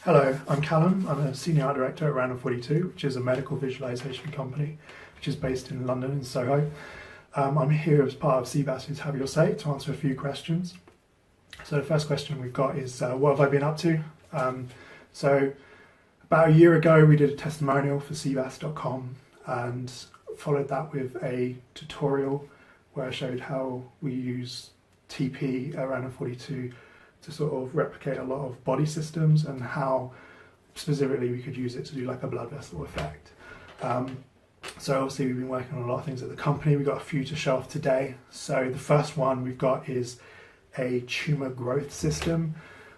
Hello, I'm Callum. I'm a Senior Art Director at Random42, which is a medical visualization company which is based in London in Soho. I'm here as part of Cebas' Have Your Say to answer a few questions. So the first question we've got is, what have I been up to? So about a year ago we did a testimonial for Cebas.com and followed that with a tutorial where I showed how we use TP at Random42 to sort of replicate a lot of body systems and how specifically we could use it to do like a blood vessel effect. So obviously we've been working on a lot of things at the company. We've got a few to show off today. So the first one we've got is a tumor growth system.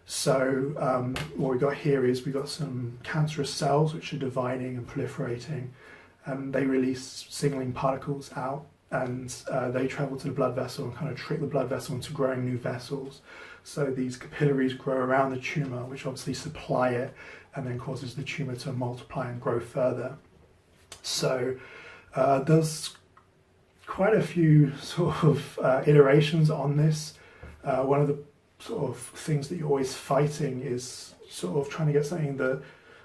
So what we've got here is we've got some cancerous cells which are dividing and proliferating, and they release signaling particles out, and they travel to the blood vessel and kind of trick the blood vessel into growing new vessels. So these capillaries grow around the tumour, which obviously supply it and then causes the tumour to multiply and grow further. So there's quite a few sort of iterations on this. One of the sort of things that you're always fighting is sort of trying to get something that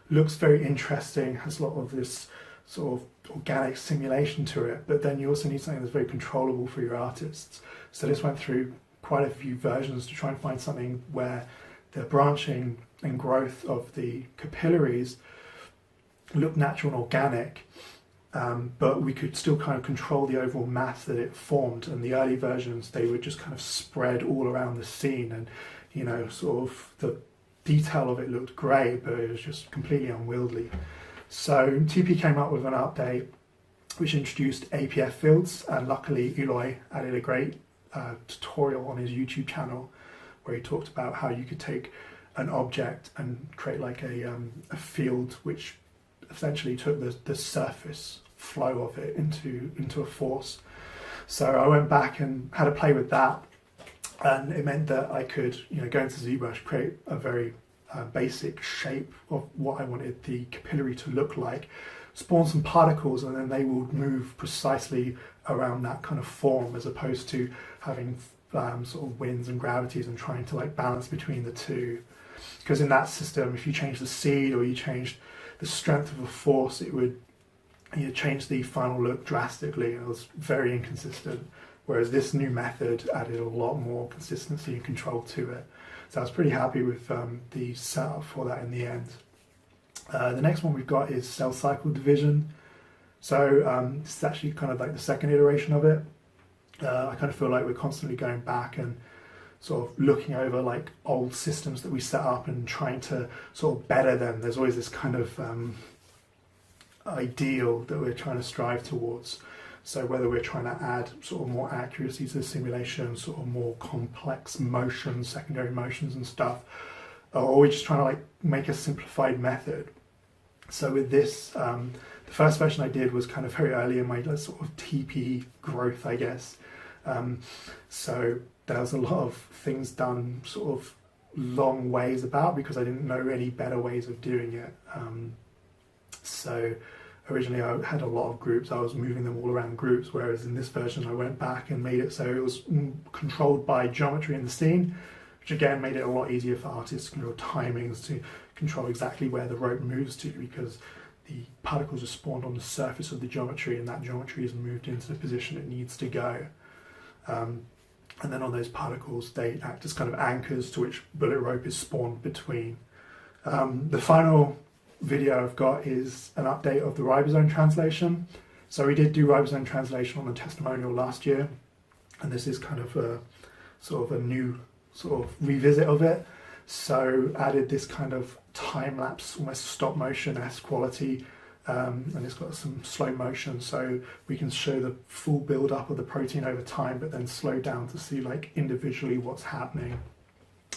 looks very interesting, has a lot of this sort of organic simulation to it, but then you also need something that's very controllable for your artists. So this went through quite a few versions to try and find something where the branching and growth of the capillaries looked natural and organic, but we could still kind of control the overall mass that it formed. And the early versions, they were just kind of spread all around the scene, and you know, sort of the detail of it looked great, but it was just completely unwieldy. So TP came up with an update which introduced APF fields, and luckily Eloy added a great tutorial on his YouTube channel where he talked about how you could take an object and create like a field which essentially took the surface flow of it into a force. So I went back and had a play with that, and it meant that I could, you know, go into ZBrush, create a very basic shape of what I wanted the capillary to look like, spawn some particles, and then they would move precisely around that kind of form, as opposed to having sort of winds and gravities and trying to like balance between the two. Because in that system, if you change the seed or you changed the strength of a force, it would, you know, change the final look drastically, and it was very inconsistent. Whereas this new method added a lot more consistency and control to it. So I was pretty happy with the setup for that in the end. The next one we've got is cell cycle division. So this is actually kind of like the second iteration of it. I kind of feel like we're constantly going back and sort of looking over like old systems that we set up and trying to sort of better them. There's always this kind of ideal that we're trying to strive towards. So whether we're trying to add sort of more accuracy to the simulation, sort of more complex motions, secondary motions and stuff, or we're just trying to like make a simplified method. So with this, the first version I did was kind of very early in my sort of TP growth, I guess. So there was a lot of things done sort of long ways about, because I didn't know any better ways of doing it. So originally I had a lot of groups, I was moving them all around groups, whereas in this version I went back and made it so it was controlled by geometry in the scene, which again made it a lot easier for artists to control timings, to control exactly where the rope moves to, because the particles are spawned on the surface of the geometry, and that geometry is moved into the position it needs to go. And then on those particles, they act as kind of anchors to which bullet rope is spawned between. The final video I've got is an update of the ribosome translation. So we did do ribosome translation on the testimonial last year, and this is kind of a sort of a new sort of revisit of it. So added this kind of time-lapse, almost stop motion-esque quality, and it's got some slow motion, so we can show the full build-up of the protein over time, but then slow down to see like individually what's happening.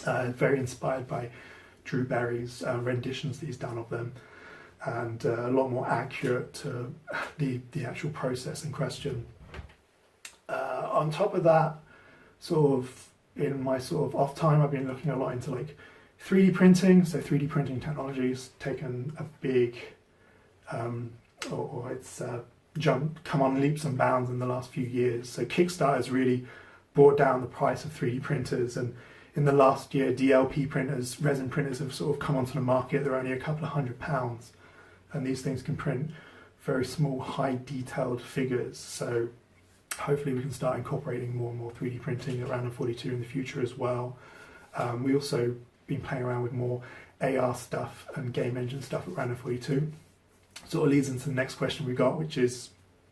Very inspired by Drew Berry's renditions that he's done of them, and a lot more accurate to the actual process in question. On top of that, sort of in my sort of off time, I've been looking a lot into like 3D printing. So 3D printing technology's taken a big, it's come on leaps and bounds in the last few years. So Kickstarter's really brought down the price of 3D printers, and in the last year, DLP printers, resin printers have sort of come onto the market. They're only a couple of £100, and these things can print very small, high detailed figures. So hopefully we can start incorporating more and more 3D printing at Random42 in the future as well. We also been playing around with more AR stuff and game engine stuff at Random42. Sort of leads into the next question we got, which is,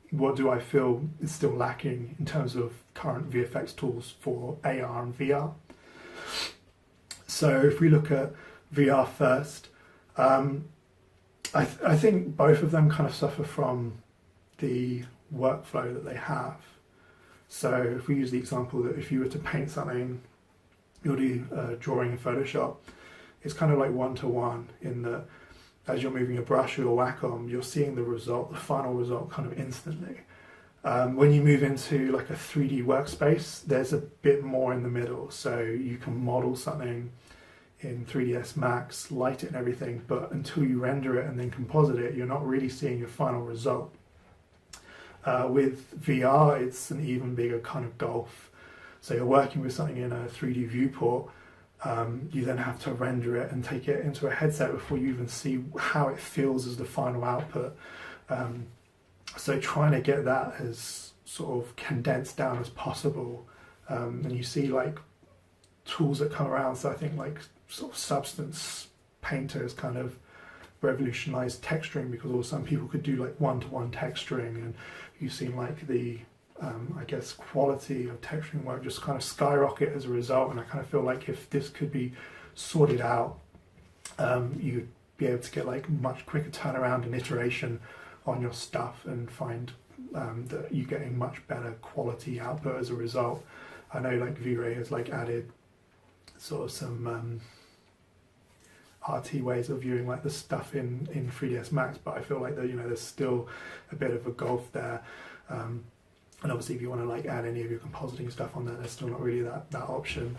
what do I feel is still lacking in terms of current VFX tools for AR and VR? So if we look at VR first, I think both of them kind of suffer from the workflow that they have. So if we use the example that if you were to paint something, you'll do drawing in Photoshop, it's kind of like one-to-one in that as you're moving a brush or your Wacom, you're seeing the result, the final result kind of instantly. When you move into like a 3D workspace, there's a bit more in the middle. So you can model something in 3ds Max, light it and everything, but until you render it and then composite it, you're not really seeing your final result. With VR, it's an even bigger kind of gulf. So you're working with something in a 3D viewport, you then have to render it and take it into a headset before you even see how it feels as the final output. So trying to get that as sort of condensed down as possible. And you see like tools that come around, so I think like sort of Substance Painter has kind of revolutionized texturing, because all of a sudden people could do like one-to-one texturing, and you've seen like the I guess quality of texturing work just kind of skyrocket as a result. And I kind of feel like if this could be sorted out, you'd be able to get like much quicker turnaround and iteration on your stuff, and find that you're getting much better quality output as a result. I know like V-Ray has like added sort of some RT ways of viewing like the stuff in 3ds Max, but I feel like that, you know, there's still a bit of a gulf there. And obviously if you want to like add any of your compositing stuff on there, there's still not really that option.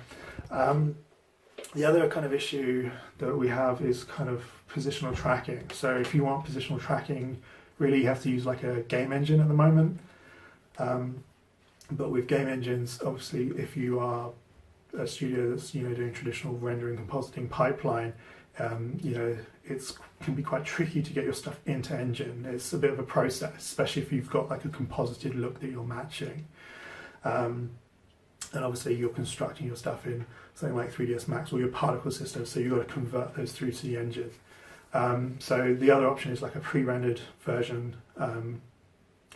The other kind of issue that we have is kind of positional tracking. So if you want positional tracking, really you have to use like a game engine at the moment. But with game engines, obviously if you are a studio that's, you know, doing traditional rendering compositing pipeline, you know, it can be quite tricky to get your stuff into engine. It's a bit of a process, especially if you've got like a composited look that you're matching. And obviously you're constructing your stuff in something like 3ds Max or your particle system, so you've got to convert those through to the engine. So the other option is like a pre-rendered version,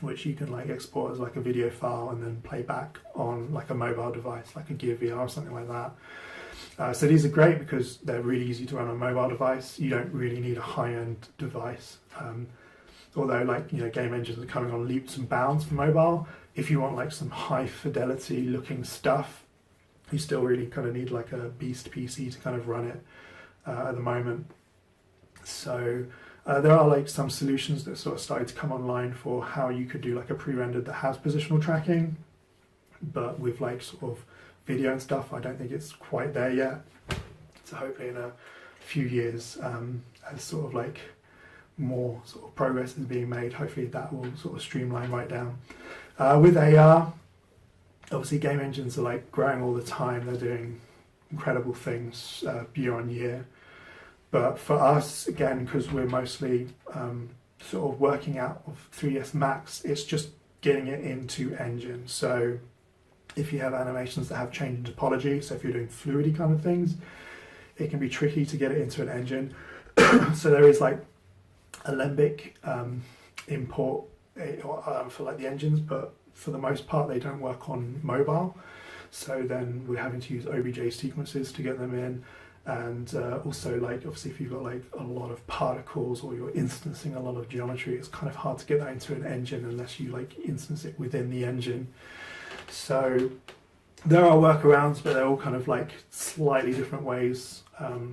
which you can like export as like a video file and then play back on like a mobile device, like a Gear VR or something like that. So these are great because they're really easy to run on a mobile device. You don't really need a high-end device. Although like, you know, game engines are coming on leaps and bounds for mobile. If you want like some high fidelity looking stuff, you still really kind of need like a beast PC to kind of run it at the moment. So there are like some solutions that sort of started to come online for how you could do like a pre-rendered that has positional tracking, but with like sort of video and stuff, I don't think it's quite there yet. So hopefully in a few years, as sort of like more sort of progress is being made, hopefully that will sort of streamline right down. With AR, obviously game engines are like growing all the time. They're doing incredible things year on year. But for us, again, because we're mostly sort of working out of 3ds Max, it's just getting it into engine. So if you have animations that have change in topology, so if you're doing fluidy kind of things, it can be tricky to get it into an engine. So there is like Alembic import for like the engines, but for the most part they don't work on mobile. So then we're having to use OBJ sequences to get them in. And also like obviously if you've got like a lot of particles or you're instancing a lot of geometry, it's kind of hard to get that into an engine unless you like instance it within the engine. So there are workarounds, but they're all kind of like slightly different ways.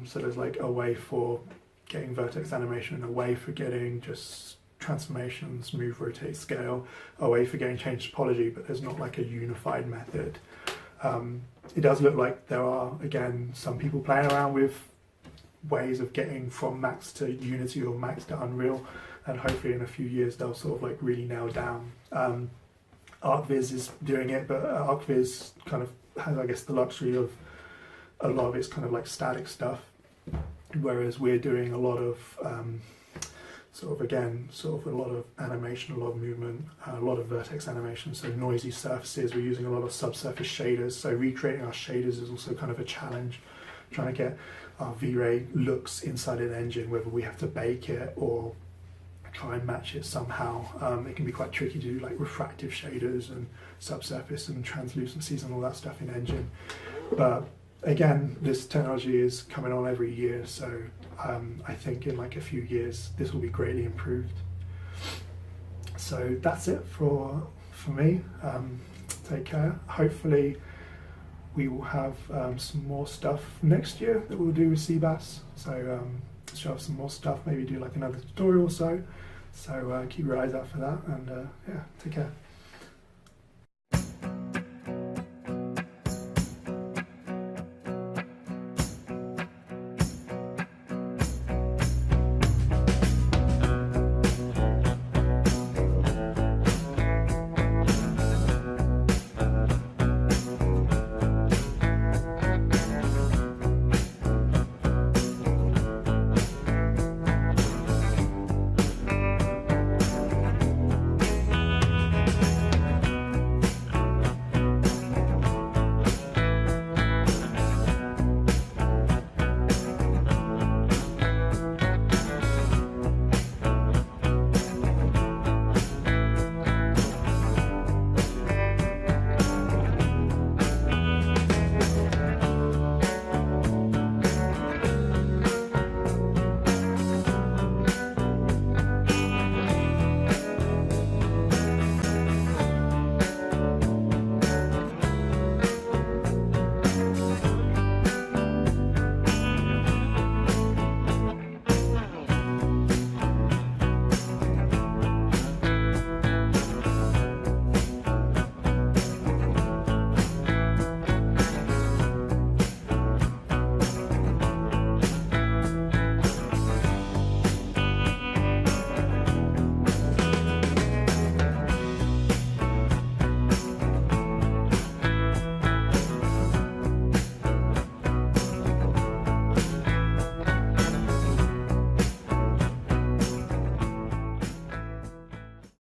So there's like a way for getting vertex animation and a way for getting just transformations, move, rotate, scale, a way for getting change topology, but there's not like a unified method. It does look like there are, again, some people playing around with ways of getting from Max to Unity or Max to Unreal, and hopefully in a few years they'll sort of like really nail down. ArcViz is doing it, but ArcViz kind of has, I guess, the luxury of a lot of it's kind of like static stuff, whereas we're doing a lot of sort of a lot of animation, a lot of movement, a lot of vertex animation, so noisy surfaces. We're using a lot of subsurface shaders, so recreating our shaders is also kind of a challenge, trying to get our V-Ray looks inside an engine, whether we have to bake it or try and match it somehow. It can be quite tricky to do like refractive shaders and subsurface and translucencies and all that stuff in engine. But again, this technology is coming on every year, so I think in like a few years this will be greatly improved. So that's it for me. Take care. Hopefully we will have some more stuff next year that we'll do with Cebas. So show off some more stuff, maybe do like another tutorial or so. So keep your eyes out for that, and yeah, take care.